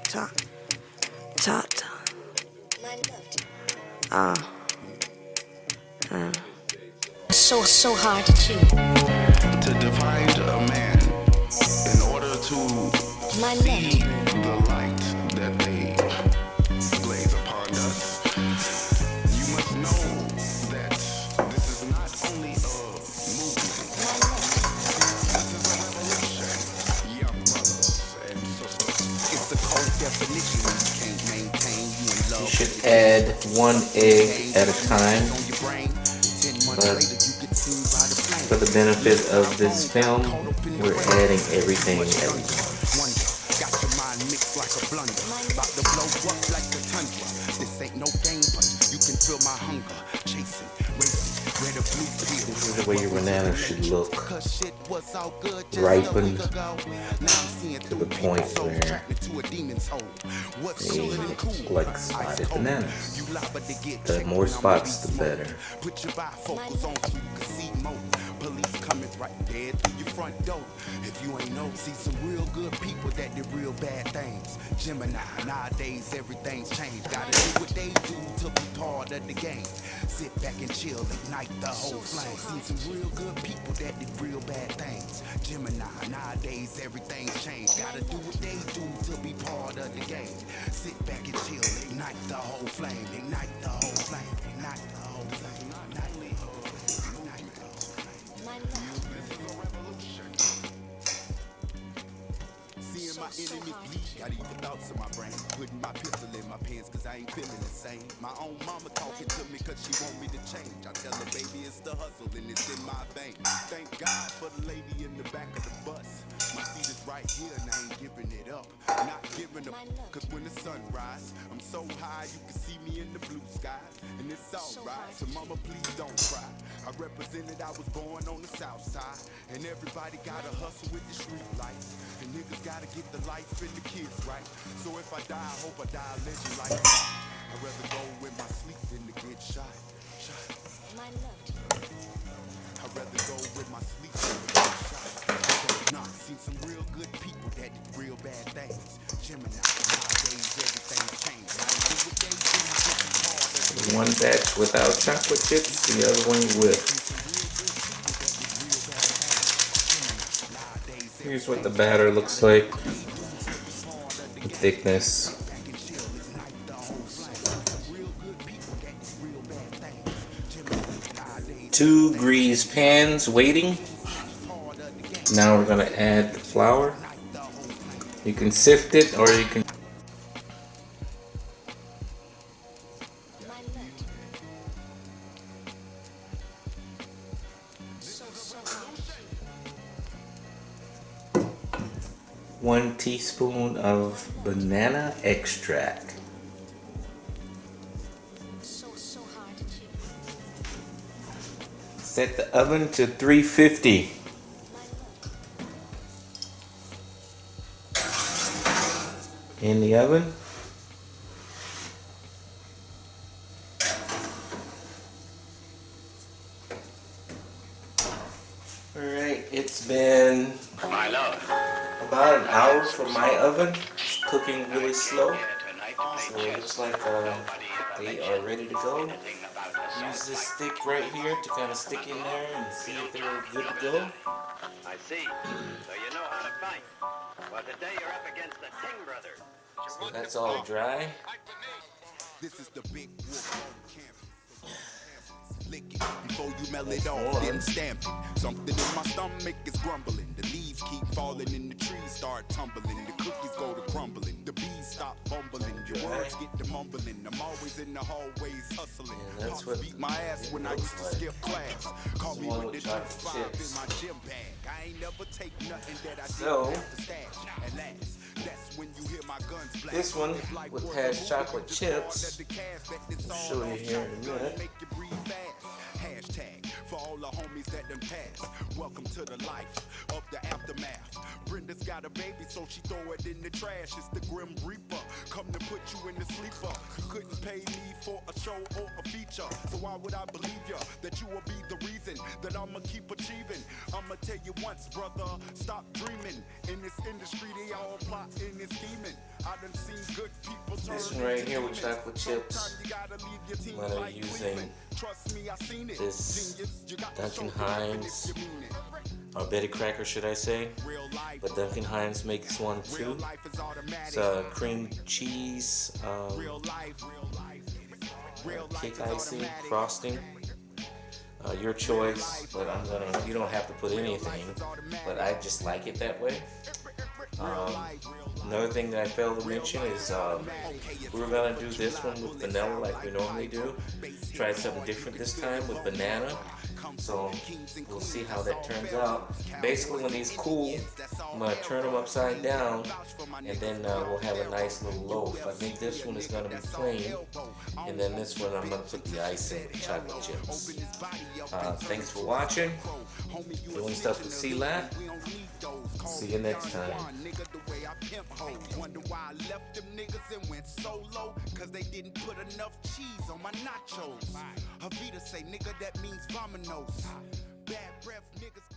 Talk. Talk. So hard to choose. To divide a man in order to see the light that they blaze upon us, you must know that this is not only a movement, this is a revolution, young brothers and sisters. It's a cold definition you can't maintain. You in love. You should add 1 egg at a time, but for the benefit of this film, we're adding everything at once. Got your mind mixed like a blunder, about to blow up like the tundra. This ain't no game, but you can feel my hunger, chasing, racing, red or blue pill. This is the way your banana should look, ripened to the point where they look like spotted bananas. The more spots, the better. Put your bifocals on so you can see more. Police coming right there through your front door. If you ain't know, see some real good people that did real bad things. Gemini, nowadays everything's changed. Gotta do what they do to be part of the game. Sit back and chill, ignite the whole flame. See some real good people that did real bad things. Gemini, nowadays everything's changed. Gotta do what they do to be part of the game. Sit back and chill, ignite the whole flame. Ignite the whole flame. Ignite the whole flame. Ignite the whole flame. Ignite the whole flame. This is a revolution. Seeing my enemies bleed, got evil thoughts in my brain. Putting my pistol in my pants cause I ain't feeling the same. My own mama talking to me cause she want me to change. I tell her, baby, it's the hustle and it's in my vein. Thank God for the lady in the back of the bus. My seat is right here and I ain't giving it up. Not giving up, cause when the sun rise, I'm so high you can see me in the blue skies. And it's alright, so mama please don't cry. I represented, I was born on the south side. And everybody gotta hustle with the street lights. And niggas gotta get the life and the kids right. So if I die, I hope I die a legend like that. I'd rather go with my sleep than to get shot. I'd rather go with my sleep than to get shot. Nah, seen some real good people that did real bad things. Gemini, nowadays everything changed. I do what they do to be harder. One batch without chocolate chips, the other one with. Here's what the batter looks like. The thickness. 2 greased pans waiting. Now we're gonna add the flour. You can sift it or you can. One teaspoon of banana extract. Set the oven to 350. In the oven. Alright, it's been about an hour for my oven. It's cooking really slow. So it looks like they are ready to go. Use this stick right here to kind of stick in there and see if they're good to go. I see. So you know how to fight. Well, today you're up against the Ting brothers. So that's all dry. This is the big wolf on campus. Lick it before you melt it off, then stamp it. Something in my stomach is grumbling. The leaves keep falling and the trees start tumbling. The cookies go to crumbling. The bees stop bumbling. Your words get to mumbling. I'm always in the hallways hustling. That's what beat my ass when I used to skip class. Call me with the $5 in my gym bag. I ain't never take nothing that I didn't have to stash. At last, that's when you hear my guns blast. This one has chocolate chips. I'll show you here in a minute. Hashtag for all the homies that done passed. Welcome to the life of the aftermath. Brenda's got a baby, so she throw it in the trash. It's the Grim Reaper, come to put you in the sleeper. You couldn't pay me for a show or a feature, so why would I believe ya that you will be the reason that I'ma keep achieving? I'ma tell you once, brother, stop dreaming. In this industry, they all plotting and scheming. This one right here with chocolate chips, I'm gonna be using this Duncan Hines, or Betty Cracker should I say, but Duncan Hines makes one too. It's cream cheese, cake icing, frosting. Your choice, but you don't have to put anything, but I just like it that way. Another thing that I failed to mention is we were gonna do this one with vanilla like we normally do. Try something different this time with banana. So we'll see how that turns out. Basically, when these cool, I'm gonna turn them upside down, and then we'll have a nice little loaf. I think this one is gonna be plain, and then this one I'm gonna put the icing with chocolate chips. Thanks for watching. Doing stuff with CLatt. See you next time. Wonder why I left them niggas and went solo, cause they didn't put enough cheese on my nachos. Avita say nigga, that means vamonos. Bad breath niggas